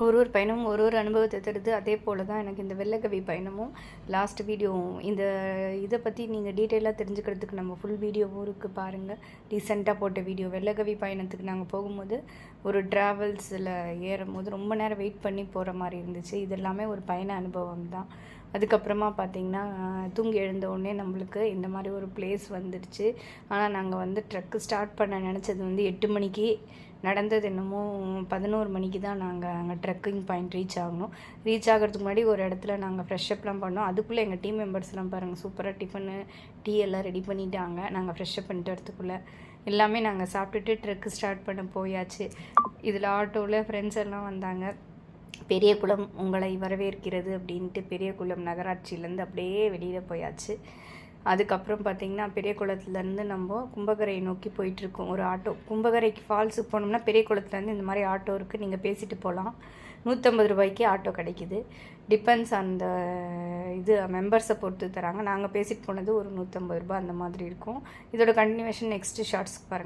ஒரு பயணமும் ஒரு அனுபவத்தை தருது. அதே போல் தான் எனக்கு இந்த வெள்ளக்கவி பயணமும் லாஸ்ட் வீடியோவும். இந்த இதை பற்றி நீங்கள் டீட்டெயிலாக தெரிஞ்சுக்கிறதுக்கு நம்ம ஃபுல் வீடியோ ஊருக்கு பாருங்கள். ரீசெண்டாக போட்ட வீடியோ வெள்ளக்கவி பயணத்துக்கு நாங்கள் போகும்போது ஒரு ட்ராவல்ஸில் ஏறும்போது ரொம்ப நேரம் வெயிட் பண்ணி போகிற மாதிரி இருந்துச்சு. இது எல்லாமே ஒரு பயண அனுபவம் தான். அதுக்கப்புறமா பார்த்திங்கன்னா தூங்கி எழுந்த உடனே நம்மளுக்கு இந்த மாதிரி ஒரு பிளேஸ் வந்துடுச்சு. ஆனால் நாங்கள் ட்ரக்கு ஸ்டார்ட் பண்ண நினச்சது 8 மணிக்கு. நடந்தது என்னமோ 11 மணிக்கு தான் நாங்கள் அங்கே ட்ரக்கிங் பாயிண்ட் ரீச் ஆகணும். ரீச் ஆகிறதுக்கு முன்னாடி ஒரு இடத்துல நாங்கள் ஃப்ரெஷ்அப்லாம் பண்ணோம். அதுக்குள்ளே எங்கள் டீம் மெம்பர்ஸ்லாம் பாருங்கள், சூப்பராக டிஃபனு டீ எல்லாம் ரெடி பண்ணிட்டாங்க. நாங்கள் ஃப்ரெஷ்அப் பண்ணிட்டு வரதுக்குள்ளே எல்லாமே நாங்கள் சாப்பிட்டுட்டு ட்ரக்கு ஸ்டார்ட் பண்ண போயாச்சு. இதில் ஆட்டோவில் ஃப்ரெண்ட்ஸ் எல்லாம் வந்தாங்க. பெரியகுளம் உங்களை வரவேற்கிறது அப்படின்ட்டு பெரியகுளம் நகராட்சியிலேருந்து அப்படியே வெளியில் போயாச்சு. அதுக்கப்புறம் பார்த்திங்கன்னா பெரியகுளத்துலேருந்து நம்ம கும்பகரை நோக்கி போயிட்டுருக்கோம். ஒரு ஆட்டோ கும்பகரைக்கு ஃபால்ஸுக்கு போனோம்னா பெரியகுளத்துலேருந்து இந்த மாதிரி ஆட்டோ இருக்குது, நீங்கள் பேசிட்டு போகலாம். 150 ரூபாய்க்கு ஆட்டோ கிடைக்கிது. டிபெண்ட்ஸ் அந்த இது மெம்பர்ஸை பொறுத்து தராங்க. நாங்கள் பேசிட்டு போனது ஒரு 150 ரூபா அந்த மாதிரி இருக்கும். இதோட கண்டினியூவேஷன் நெக்ஸ்ட்டு ஷார்ட்ஸ்க்கு பாருங்கள்.